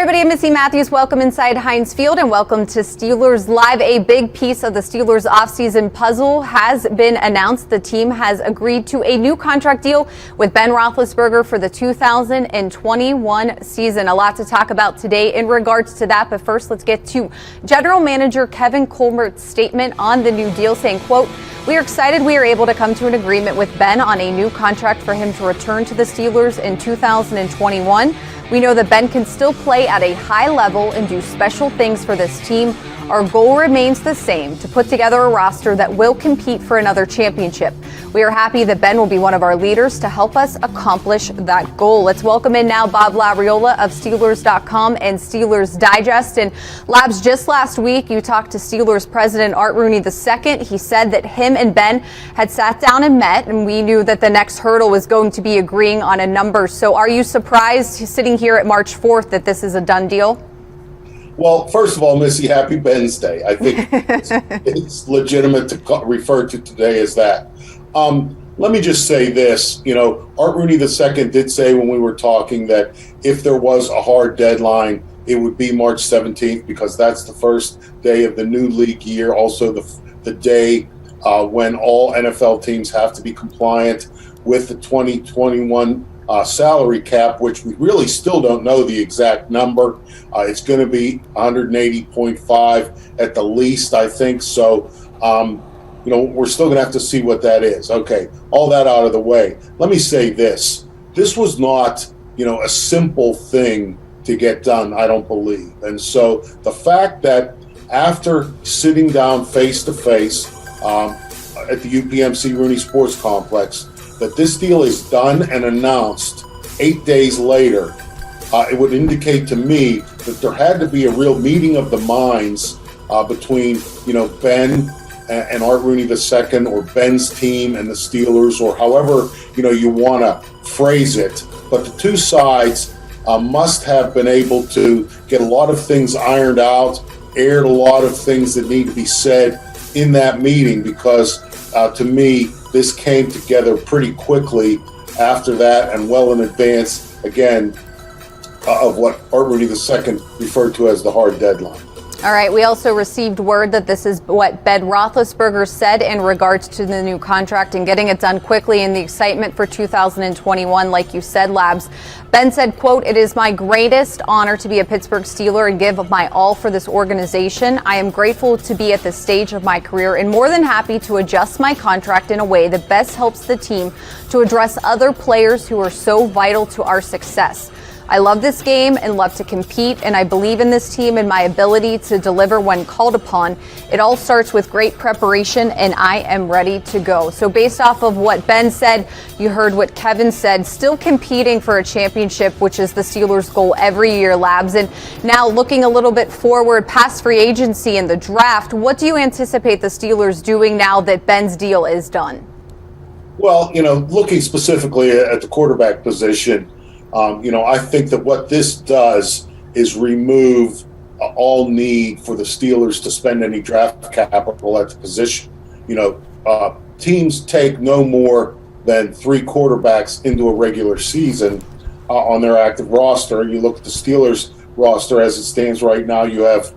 everybody, I'm Missi Matthews. Welcome inside Heinz Field and welcome to Steelers Live. A big piece of the Steelers offseason puzzle has been announced. The team has agreed to a new contract deal with Ben Roethlisberger for the 2021 season. A lot to talk about today in regards to that, but first let's get to General Manager Kevin Colbert's statement on the new deal, saying, quote, "We are excited we are able to come to an agreement with Ben on a new contract for him to return to the Steelers in 2021. We know that Ben can still play at a high level and do special things for this team. Our goal remains the same, to put together a roster that will compete for another championship. We are happy that Ben will be one of our leaders to help us accomplish that goal." Let's welcome in now Bob Labriola of Steelers.com and Steelers Digest. And Labs, just last week, you talked to Steelers President Art Rooney II. He said that him and Ben had sat down and met, and we knew that the next hurdle was going to be agreeing on a number. So are you surprised, sitting here at March 4th, that this is a done deal? Well, first of all, Missy, happy Ben's Day. I think it's legitimate to refer to today as that. Let me just say this. Art Rooney II did say when we were talking that if there was a hard deadline, it would be March 17th because that's the first day of the new league year, also the day when all NFL teams have to be compliant with the 2021 salary cap, which we really still don't know the exact number. It's going to be 180.5 at the least, I think. So, we're still going to have to see what that is. Okay, all that out of the way. Let me say this. This was not, a simple thing to get done, I don't believe. And so the fact that after sitting down face to face at the UPMC Rooney Sports Complex, that this deal is done and announced 8 days later, it would indicate to me that there had to be a real meeting of the minds between, Ben and Art Rooney II, or Ben's team and the Steelers, or however, you want to phrase it. But the two sides must have been able to get a lot of things ironed out, aired a lot of things that need to be said in that meeting, because to me, this came together pretty quickly after that and well in advance, again, of what Art Rooney II referred to as the hard deadline. All right. We also received word that this is what Ben Roethlisberger said in regards to the new contract and getting it done quickly in the excitement for 2021, like you said, Labs. Ben said, quote, "It is my greatest honor to be a Pittsburgh Steeler and give my all for this organization. I am grateful to be at this stage of my career and more than happy to adjust my contract in a way that best helps the team to address other players who are so vital to our success. I love this game and love to compete, and I believe in this team and my ability to deliver when called upon. It all starts with great preparation, and I am ready to go." So based off of what Ben said, you heard what Kevin said, still competing for a championship, which is the Steelers' goal every year, Labs. And now looking a little bit forward past free agency and the draft, what do you anticipate the Steelers doing now that Ben's deal is done? Well, looking specifically at the quarterback position, I think that what this does is remove all need for the Steelers to spend any draft capital at the position. Teams take no more than 3 quarterbacks into a regular season on their active roster. You look at the Steelers roster as it stands right now, you have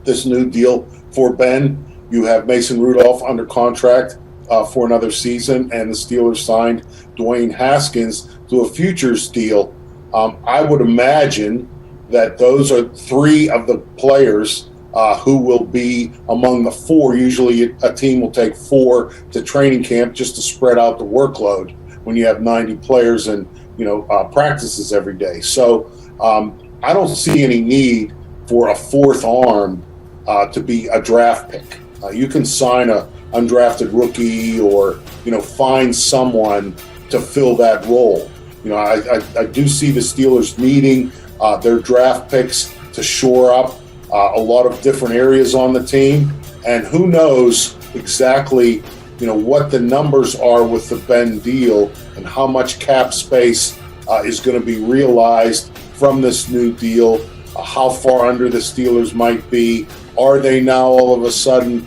this new deal for Ben. You have Mason Rudolph under contract for another season, and the Steelers signed Dwayne Haskins to a futures deal. I would imagine that those are 3 of the players who will be among the 4. Usually a team will take 4 to training camp just to spread out the workload when you have 90 players and practices every day. So I don't see any need for a 4th arm to be a draft pick. You can sign a undrafted rookie or find someone to fill that role. I do see the Steelers needing their draft picks to shore up a lot of different areas on the team, and who knows exactly what the numbers are with the Ben deal and how much cap space is going to be realized from this new deal, how far under the Steelers might be. Are they now all of a sudden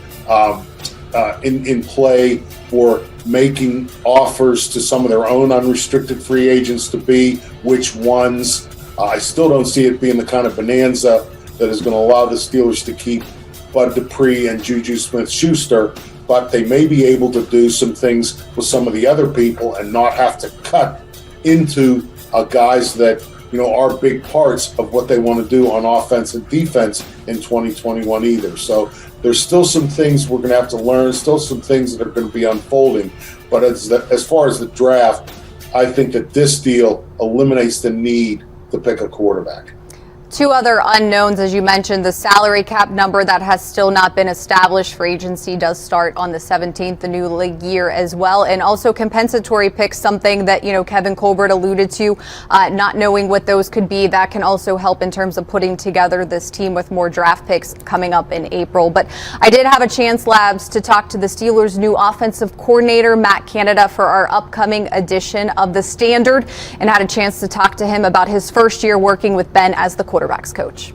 in play for making offers to some of their own unrestricted free agents to be? Which ones? I still don't see it being the kind of bonanza that is going to allow the Steelers to keep Bud Dupree and Juju Smith-Schuster, but they may be able to do some things with some of the other people and not have to cut into guys that are big parts of what they want to do on offense and defense in 2021 either. So there's still some things we're going to have to learn, still some things that are going to be unfolding. But as far as the draft, I think that this deal eliminates the need to pick a quarterback. Two other unknowns, as you mentioned, the salary cap number that has still not been established. Free agency does start on the 17th, the new league year as well. And also compensatory picks, something that, Kevin Colbert alluded to, not knowing what those could be. That can also help in terms of putting together this team with more draft picks coming up in April. But I did have a chance, Labs, to talk to the Steelers' new offensive coordinator, Matt Canada, for our upcoming edition of The Standard, and had a chance to talk to him about his first year working with Ben as the quarterbacks coach.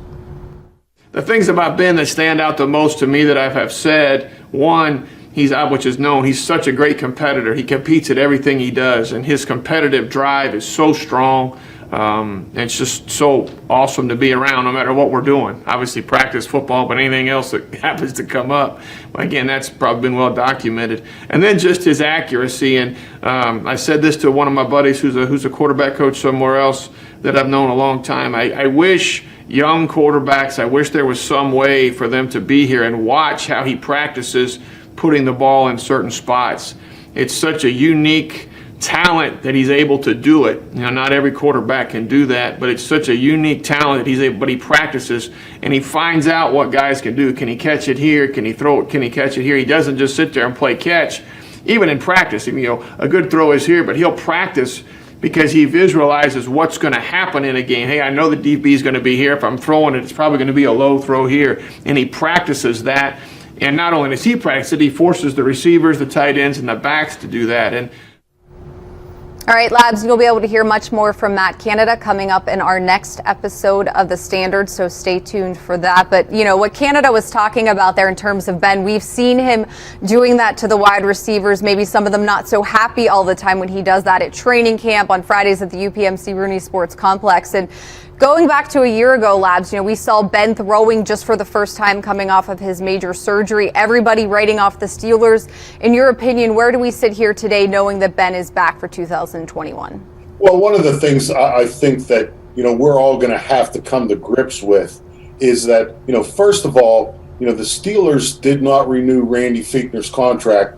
The things about Ben that stand out the most to me that I have said, one, which is known, he's such a great competitor. He competes at everything he does, and his competitive drive is so strong. And it's just so awesome to be around no matter what we're doing. Obviously practice football, but anything else that happens to come up. Again, that's probably been well documented. And then just his accuracy. And I said this to one of my buddies who's a quarterback coach somewhere else that I've known a long time. I wish young quarterbacks, I wish there was some way for them to be here and watch how he practices putting the ball in certain spots. It's such a unique talent that he's able to do it. Not every quarterback can do that, but it's such a unique talent that but he practices and he finds out what guys can do. Can he catch it here? Can he throw it? Can he catch it here? He doesn't just sit there and play catch. Even in practice, a good throw is here, but he'll practice because he visualizes what's going to happen in a game. Hey, I know the DB is going to be here. If I'm throwing it, it's probably going to be a low throw here. And he practices that. And not only does he practice it, he forces the receivers, the tight ends, and the backs to do that. And all right, Labs, you'll be able to hear much more from Matt Canada coming up in our next episode of The Standard, so stay tuned for that. But, what Canada was talking about there in terms of Ben, we've seen him doing that to the wide receivers, maybe some of them not so happy all the time when he does that at training camp on Fridays at the UPMC Rooney Sports Complex. And going back to a year ago, Labs, we saw Ben throwing just for the first time coming off of his major surgery. Everybody writing off the Steelers. In your opinion, where do we sit here today knowing that Ben is back for 2021? Well, one of the things I think that, we're all going to have to come to grips with is that, first of all, the Steelers did not renew Randy Fichtner's contract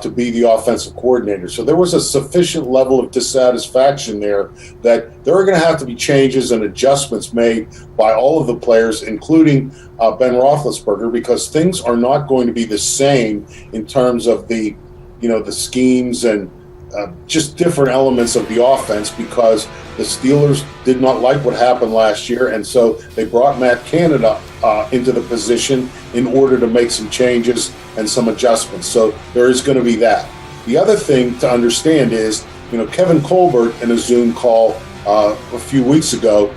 to be the offensive coordinator. So there was a sufficient level of dissatisfaction there that there are going to have to be changes and adjustments made by all of the players, including Ben Roethlisberger, because things are not going to be the same in terms of the schemes and just different elements of the offense, because the Steelers did not like what happened last year, and so they brought Matt Canada into the position in order to make some changes and some adjustments. So there is going to be that. The other thing to understand is, Kevin Colbert in a Zoom call a few weeks ago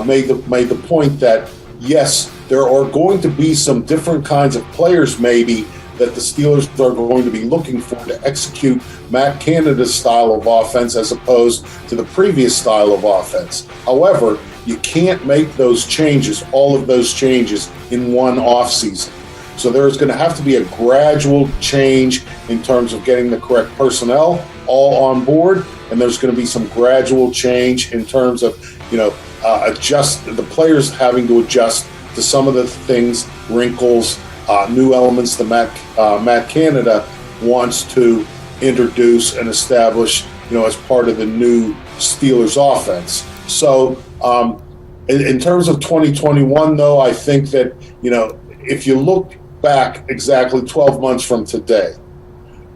made the point that yes, there are going to be some different kinds of players maybe that the Steelers are going to be looking for to execute Matt Canada's style of offense as opposed to the previous style of offense. However, you can't make those changes, all of those changes, in one offseason. So there's going to have to be a gradual change in terms of getting the correct personnel all on board, and there's going to be some gradual change in terms of, adjust the players having to adjust to some of the things, wrinkles, new elements that Matt Canada wants to introduce and establish, as part of the new Steelers offense. So in terms of 2021, though, I think that, if you look back exactly 12 months from today,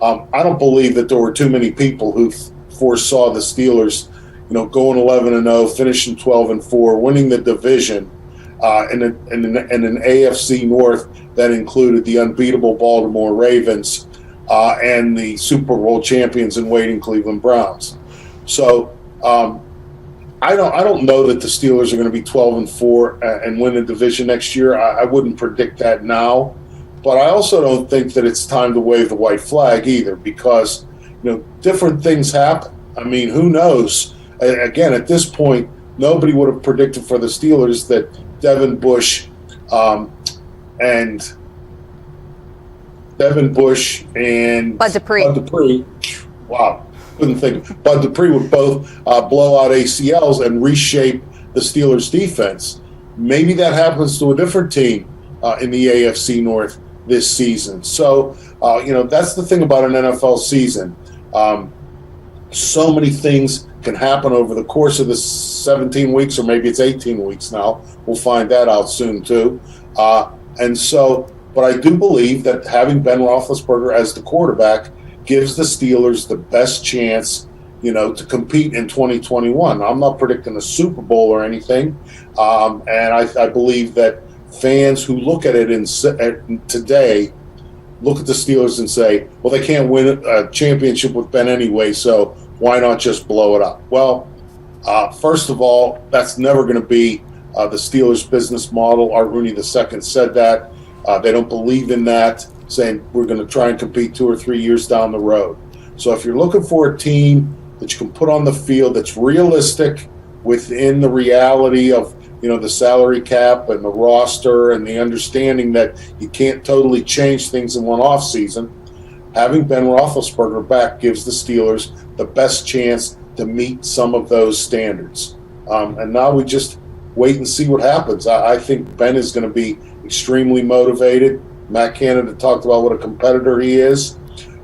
I don't believe that there were too many people who foresaw the Steelers, going 11-0, finishing 12-4, winning the division, in an AFC North that included the unbeatable Baltimore Ravens and the Super Bowl champions in waiting Cleveland Browns. So I don't know that the Steelers are going to be 12-4 and win the division next year. I wouldn't predict that now, but I also don't think that it's time to wave the white flag either, because different things happen. I mean, who knows? Again, at this point, nobody would have predicted for the Steelers that Devin Bush and Bud Dupree. Wow, couldn't think. Bud Dupree would both blow out ACLs and reshape the Steelers' defense. Maybe that happens to a different team in the AFC North this season. So, that's the thing about an NFL season. So many things can happen over the course of the 17 weeks, or maybe it's 18 weeks now. We'll find that out soon, too. But I do believe that having Ben Roethlisberger as the quarterback gives the Steelers the best chance, to compete in 2021. I'm not predicting a Super Bowl or anything, and I believe that fans who look at it today look at the Steelers and say, well, they can't win a championship with Ben anyway, so why not just blow it up? Well, first of all, that's never going to be the Steelers' business model. Art Rooney II said that. They don't believe in that, saying we're going to try and compete 2 or 3 years down the road. So if you're looking for a team that you can put on the field that's realistic within the reality of the salary cap and the roster and the understanding that you can't totally change things in one offseason, having Ben Roethlisberger back gives the Steelers the best chance to meet some of those standards. And now we just wait and see what happens. I think Ben is going to be extremely motivated. Matt Canada talked about what a competitor he is.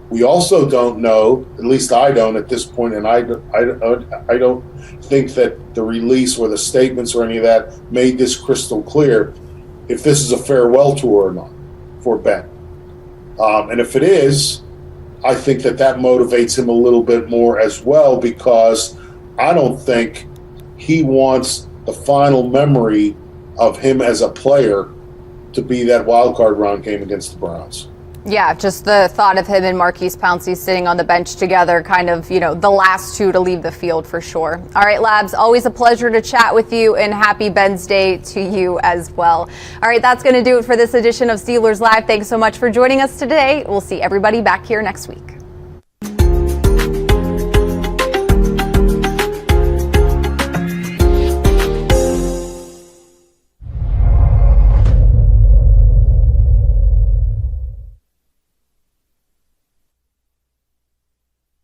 We also don't know, at least I don't at this point, and I don't think that the release or the statements or any of that made this crystal clear if this is a farewell tour or not for Ben. And if it is, I think that motivates him a little bit more as well, because I don't think he wants the final memory of him as a player to be that wild card round game against the Browns. Yeah, just the thought of him and Marquise Pouncey sitting on the bench together, kind of, the last two to leave the field for sure. All right, Labs, always a pleasure to chat with you, and happy Ben's Day to you as well. All right, that's going to do it for this edition of Steelers Live. Thanks so much for joining us today. We'll see everybody back here next week.